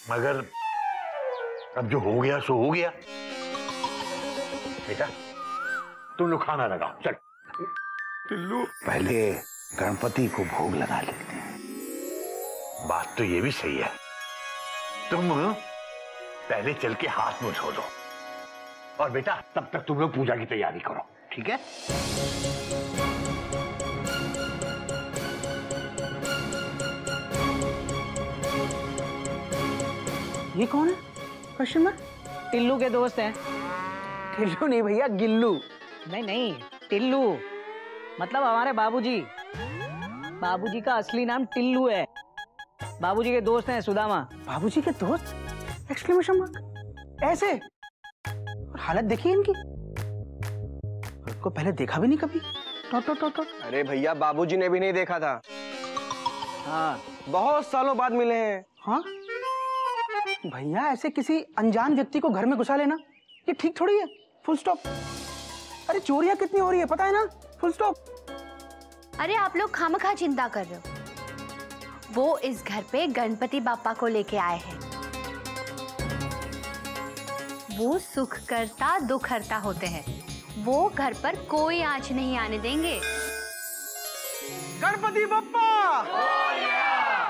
मगर अब जो हो गया सो हो गया। बेटा तुम लोग खाना लगाओ, चल। टिल्लू पहले गणपति को भोग लगा लेते हैं। बात तो ये भी सही है, तुम पहले चल के हाथ मुंह धो दो, और बेटा तब तक तुम लोग पूजा की तैयारी करो, ठीक है? ये कौन है? Question mark. टिल्लू के दोस्त हैं। टिल्लू नहीं भैया, गिल्लू। नहीं, टिल्लू मतलब हमारे बाबूजी। बाबूजी का असली नाम टिल्लू है। बाबूजी के दोस्त हैं सुदामा। बाबूजी के दोस्त? Exclamation mark. ऐसे और हालत देखिए इनकी, को पहले देखा भी नहीं कभी। टो। अरे भैया बाबूजी ने भी नहीं देखा था। हाँ, बहुत सालों बाद मिले हैं। हाँ भैया, ऐसे किसी अनजान व्यक्ति को घर में घुसा लेना ये ठीक थोड़ी है। Full stop. अरे चोरियां कितनी हो रही है पता है ना? Full stop. अरे आप लोग खामखा चिंता कर रहे हो। वो इस घर पे गणपति बापा को लेके आए हैं। वो सुख करता दुख हरता होते हैं। वो घर पर कोई आंच नहीं आने देंगे। गणपति बप्पा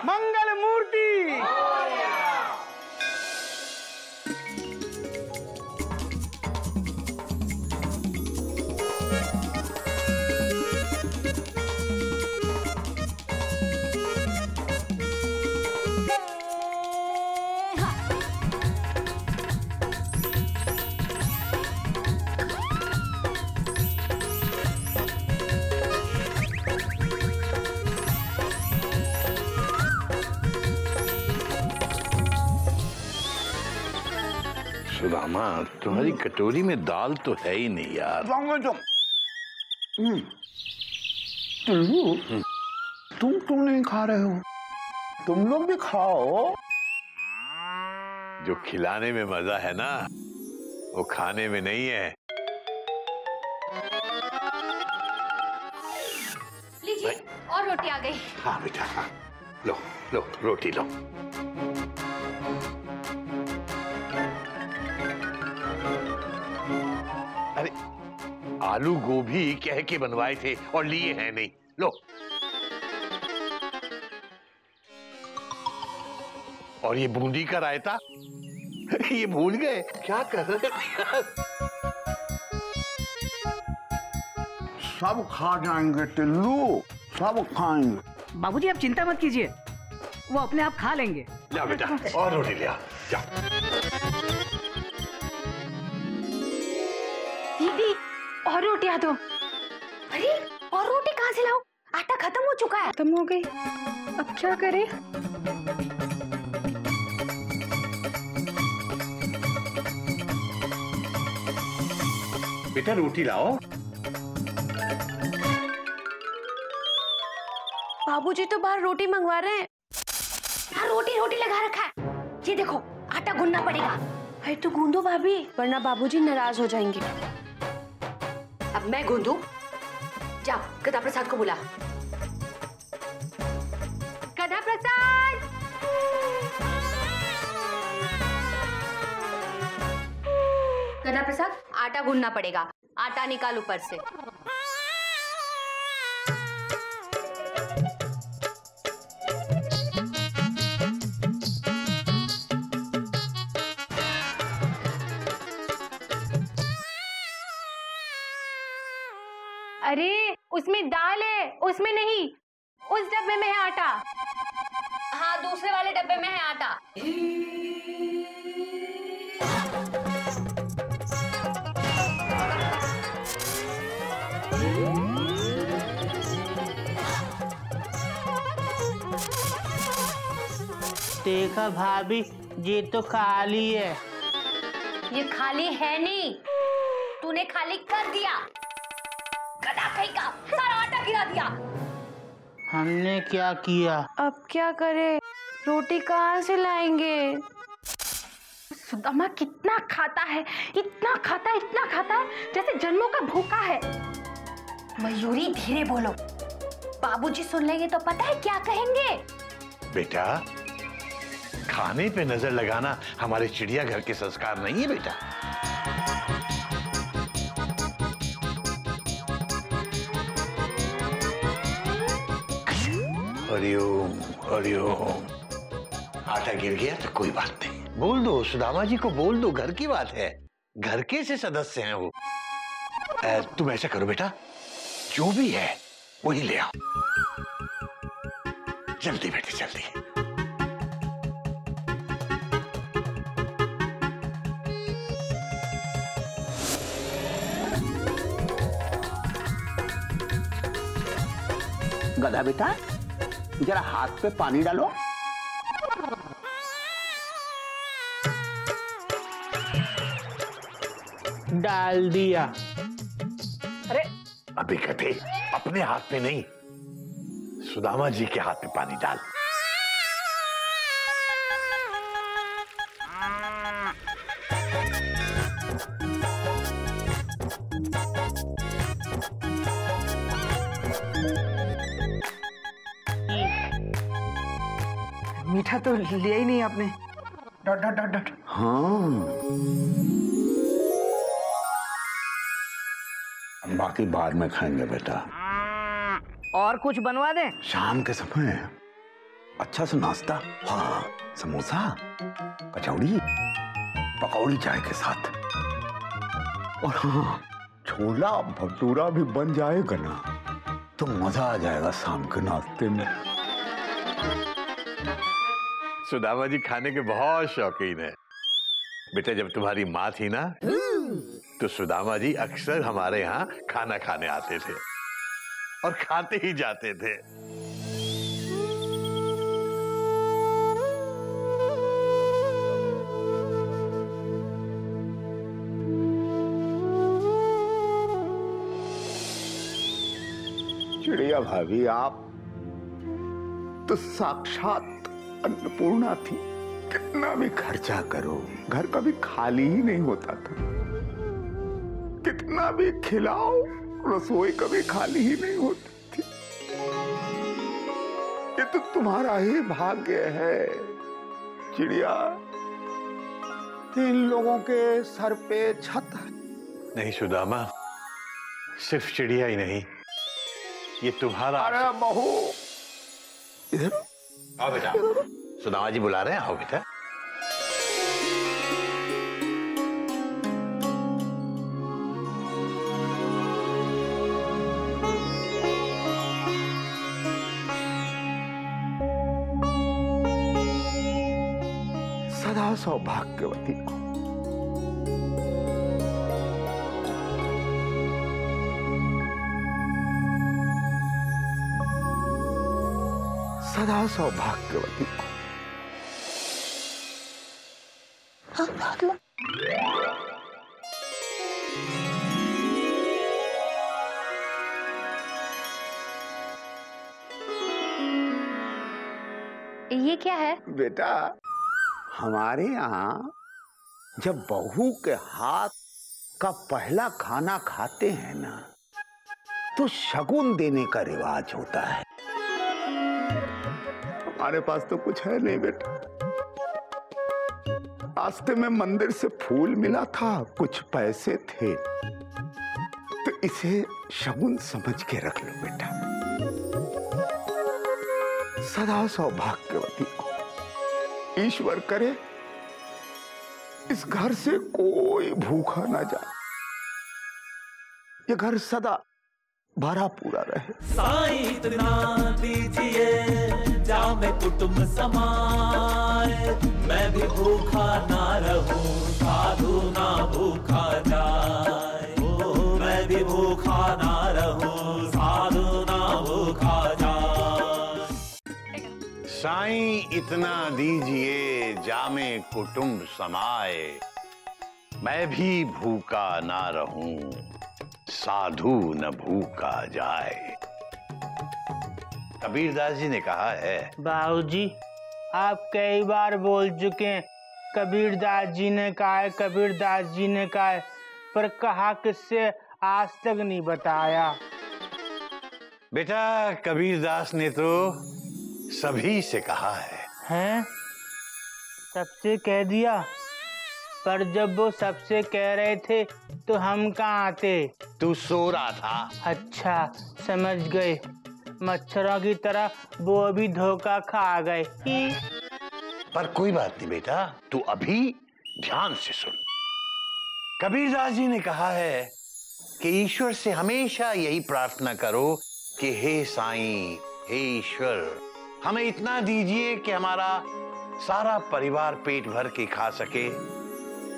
मंगल मूर्ति। सुदामा, तुम्हारी कटोरी में दाल तो है ही नहीं यार। टिल्लू तुम क्यों नहीं खा रहे हो? तुम लोग भी खाओ। जो खिलाने में मजा है ना, वो खाने में नहीं है। लीजिए और रोटी आ गई। हाँ बेटा, हाँ लो लो रोटी लो। अरे आलू गोभी कह के बनवाए थे और लिए हैं नहीं, लो। और ये बूंदी का रायता ये भूल गए, क्या कर रहे हैं? सब खा जाएंगे टिल्लू, सब खाएंगे। बाबूजी आप चिंता मत कीजिए, वो अपने आप खा लेंगे। जा बेटा और रोटी ले आ, जा। दीदी और रोटियां दो। अरे और रोटी कहाँ से लाऊं? आटा खत्म हो चुका है। खत्म हो गई, अब क्या करें? बेटा रोटी लाओ। बाबूजी तो बाहर रोटी मंगवा रहे हैं। यहाँ रोटी लगा रखा है। ये देखो आटा गूंदना पड़ेगा। अरे तो गूंदो भाभी, वरना बाबूजी नाराज हो जाएंगे। अब मैं गूंदू? जाओ गधा प्रसाद को बुला। गधा प्रसाद, गधा प्रसाद, आटा गूंदना पड़ेगा। आटा निकाल ऊपर से। अरे उसमें दाल है, उसमें नहीं, उस डब्बे में है आटा। हाँ दूसरे वाले डब्बे में है आटा। देखा भाभी, ये तो खाली है। ये खाली है नहीं, तूने खाली कर दिया। गधा कहीं का, सारा आटा गिरा दिया। हमने क्या किया? अब क्या करें? रोटी कहाँ से लाएंगे? सुदामा कितना खाता है, इतना खाता है, इतना खाता है जैसे जन्मों का भूखा है। मयूरी धीरे बोलो, बाबूजी सुन लेंगे तो पता है क्या कहेंगे? बेटा खाने पे नजर लगाना हमारे चिड़ियाघर के संस्कार नहीं है बेटा। हरिओम हरिओम। आटा गिर गया तो कोई बात नहीं, बोल दो सुदामा जी को, बोल दो, घर की बात है, घर के से सदस्य हैं वो। तुम ऐसा करो बेटा, जो भी है वही ले आओ, जल्दी बेटे जल्दी। गधा बेटा, जरा हाथ पे पानी डालो। डाल दिया। अरे अभी कहते अपने हाथ में नहीं, सुदामा जी के हाथ में पानी डाल। मीठा तो लिया ही नहीं आपने। Dot dot dot dot. हाँ, बाकी बाद में खाएंगे बेटा। और कुछ बनवा दें? शाम के समय अच्छा सा नाश्ता, हाँ, समोसा, कचौड़ी, पकौड़ी चाय के साथ, और हाँ, छोला भटूरा भी बन जाएगा ना तो मजा आ जाएगा शाम के नाश्ते में। सुदामा जी खाने के बहुत शौकीन है बेटा। जब तुम्हारी माँ थी ना तो सुदामा जी अक्सर हमारे यहाँ खाना खाने आते थे और खाते ही जाते थे। चिड़िया भाभी, आप तो साक्षात अन्नपूर्णा थी। कितना भी खर्चा करो, घर कभी खाली ही नहीं होता था। कितना भी खिलाओ, रसोई कभी खाली ही नहीं होती थी। ये तो तुम्हारा ही भाग्य है चिड़िया। 3 लोगों के सर पे छत है। नहीं सुदामा, सिर्फ चिड़िया ही नहीं, ये तुम्हारा। अरे बहू, इधर आओ बेटा, सुदामा जी बुला रहे हैं, आओ बेटा। सदा सौभाग्यवती को। सदा सौभाग्यवती को। ये क्या है? बेटा, हमारे यहाँ जब बहू के हाथ का पहला खाना खाते हैं ना तो शगुन देने का रिवाज होता है। हमारे पास तो कुछ है नहीं बेटा। रास्ते में मंदिर से फूल मिला था, कुछ पैसे थे, तो इसे शगुन समझ के रख लो बेटा। सदा सौभाग्यवती को। ईश्वर करे इस घर से कोई भूखा ना जाए, ये घर सदा भरा पूरा रहे। साईं इतना दीजिए जामे कुटुंब समाए, मैं भी भूखा ना रहूं, साधु ना भूखा जाए। मैं भी भूखा ना रहूं, साधु ना भूखा जाए। साईं इतना दीजिए जामे कुटुंब समाए, मैं भी भूखा ना रहूं, साधु न भूखा जाए। कबीरदास जी ने कहा है। बाबूजी, आप कई बार बोल चुके हैं कबीरदास जी ने कहा है, कबीरदास जी ने कहा है, पर कहा किससे आज तक नहीं बताया। बेटा, कबीरदास ने तो सभी से कहा है। हैं? सबसे कह दिया, पर जब वो सबसे कह रहे थे तो हम कहाँ आते? तू सो रहा था। अच्छा, समझ गए। मच्छरों की तरह वो अभी धोखा खा गए। पर कोई बात नहीं बेटा, तू अभी ध्यान से सुन। कबीरदास जी ने कहा है कि ईश्वर से हमेशा यही प्रार्थना करो कि हे साईं, हे ईश्वर, हमें इतना दीजिए कि हमारा सारा परिवार पेट भर के खा सके,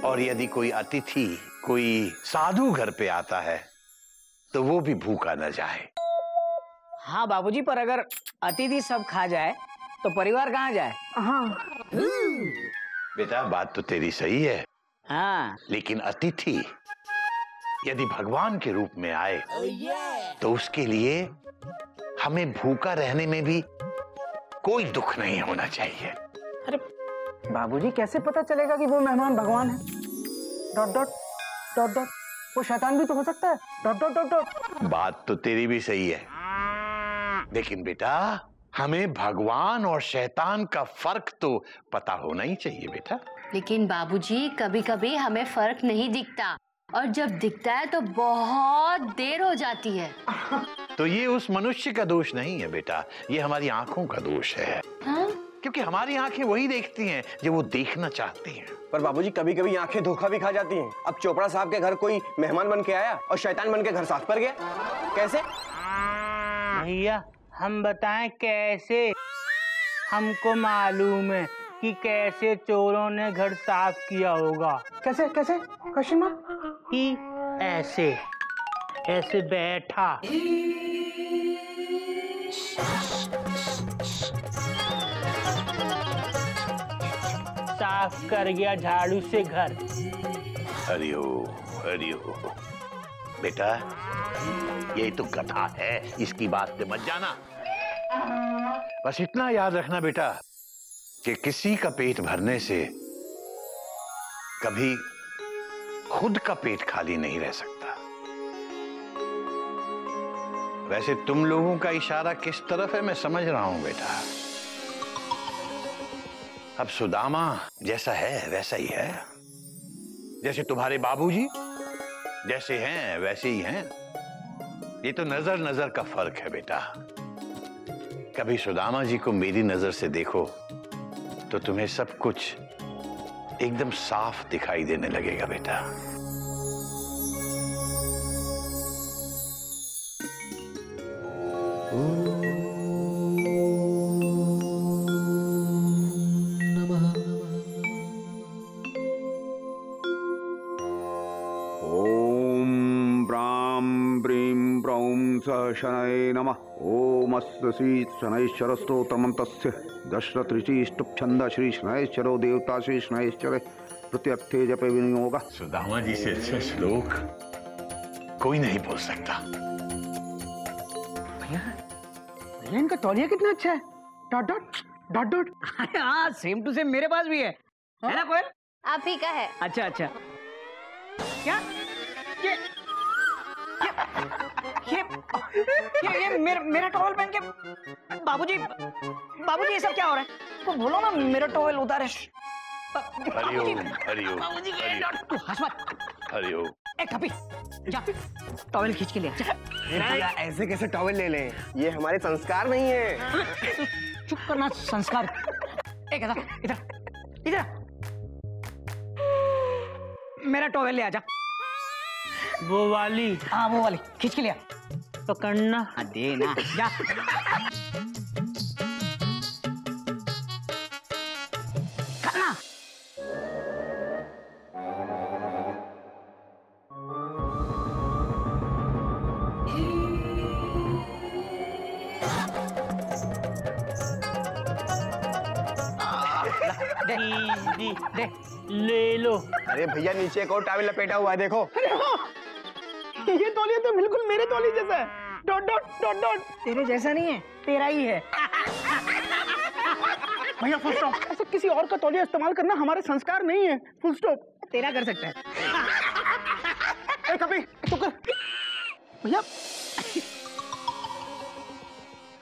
और यदि कोई अतिथि, कोई साधु घर पे आता है तो वो भी भूखा न जाए। हाँ बाबूजी, पर अगर अतिथि सब खा जाए तो परिवार कहाँ जाए? हाँ बेटा, बात तो तेरी सही है। हाँ, लेकिन अतिथि यदि भगवान के रूप में आए तो उसके लिए हमें भूखा रहने में भी कोई दुख नहीं होना चाहिए। अरे बाबूजी, कैसे पता चलेगा कि वो मेहमान भगवान है? डॉट डॉट डॉट डॉट, वो शैतान भी तो हो सकता है। Dot dot dot dot. बात तो तेरी भी सही है, लेकिन बेटा हमें भगवान और शैतान का फर्क तो पता होना ही चाहिए बेटा। लेकिन बाबूजी, कभी कभी हमें फर्क नहीं दिखता, और जब दिखता है तो बहुत देर हो जाती है। तो ये उस मनुष्य का दोष नहीं है बेटा, ये हमारी आंखों का दोष है। हाँ? क्योंकि हमारी आंखें वही देखती हैं जो वो देखना चाहती हैं। पर बाबूजी, कभी कभी आंखें धोखा भी खा जाती हैं। अब चोपड़ा साहब के घर कोई मेहमान बन के आया और शैतान बन के घर साफ पर गया, कैसे? भैया हम बताएं कैसे? हमको मालूम है कि कैसे चोरों ने घर साफ किया होगा। कैसे कैसे? Question mark. कि ऐसे ऐसे बैठा, साफ कर गया झाड़ू से घर। हरिओ हरिओ। बेटा ये तो कथा है, इसकी बात पे मत जाना। बस इतना याद रखना बेटा कि किसी का पेट भरने से कभी खुद का पेट खाली नहीं रह सकता। वैसे तुम लोगों का इशारा किस तरफ है मैं समझ रहा हूं बेटा। अब सुदामा जैसा है वैसा ही है, जैसे तुम्हारे बाबूजी जैसे हैं वैसे ही हैं। ये तो नजर नजर का फर्क है बेटा। कभी सुदामा जी को मेरी नजर से देखो तो तुम्हें सब कुछ एकदम साफ दिखाई देने लगेगा बेटा। शनये नमः। ओम अस्य श्री शनैश्वर स्तोत्रमन्तस्य दशरथऋषिष्टुप्छन्द श्री शनैश्वरो देवता श्री शनैश्वर प्रत्यर्थे जपे विनियोग। सुदामा जी से अच्छा श्लोक कोई नहीं बोल सकता। भैया इनका तौलिया कितना अच्छा है। Dot dot dot dot. हाँ, सेम टू सेम मेरे पास भी है ना कोयल? आप ही का है। अच्छा अच्छा। क्या ये मेरा टॉवल पहन के बाबूजी बाबूजी ये सब क्या हो रहा है? तो बोलो ना मेरा टॉवल उतारे। हरिओम हरिओम बाबूजी तू हंस मत। हरिओम। ए कपी जा टॉवल खींच के ले जा। भैया ऐसे कैसे टॉवल ले लें, ये हमारे संस्कार नहीं है। चुप करना संस्कार। एक इधर इधर इधर मेरा टॉवल ले आजा। वो वाली? हाँ वो वाली खींच के लिया। पकड़ना दे ना जा। करना। दे ले लो। अरे भैया नीचे एक और टॉवल लपेटा हुआ है, देखो। ये तौलिया तो बिल्कुल मेरे तौलिए जैसा है। Dot dot dot dot. तेरे जैसा नहीं है, तेरा ही है। भैया फुल स्टॉप। ऐसे किसी और का तौलिया इस्तेमाल करना हमारे संस्कार नहीं है। Full stop. तेरा कर सकता है। ए कभी तो कर भैया।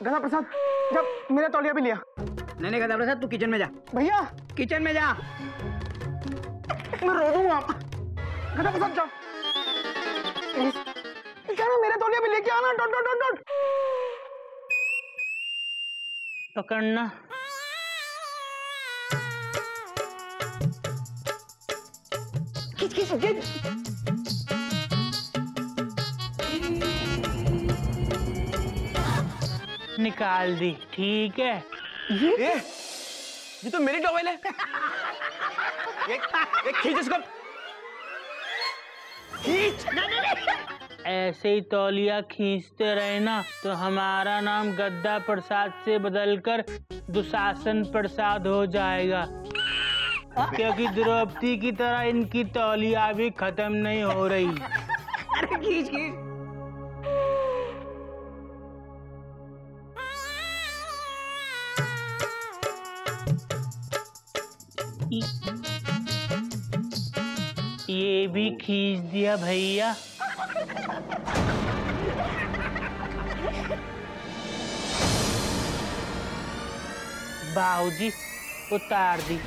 गंगा प्रसाद जब मेरा तौलिया भी लिया। नहीं गदावड़ा साहब, तू किचन में जा। भैया किचन में जा। मैं रो दूंगा। गधा पसंद जाओ। क्या ना मेरे तौलिया भी लेके आना। Dot dot dot dot. पकड़ना। खींच खींच खींच। निकाल दी, ठीक है। ये तो मेरी टॉवेल है। ये खींच इसको। खींच। ऐसे ही तौलिया खींचते रहे ना तो हमारा नाम गद्दा प्रसाद से बदलकर दुशासन प्रसाद हो जाएगा, क्योंकि द्रौपदी की तरह इनकी तौलिया भी खत्म नहीं हो रही। अरे खींच खींच। ये भी खींच दिया भैया। बाबूजी उतार दी।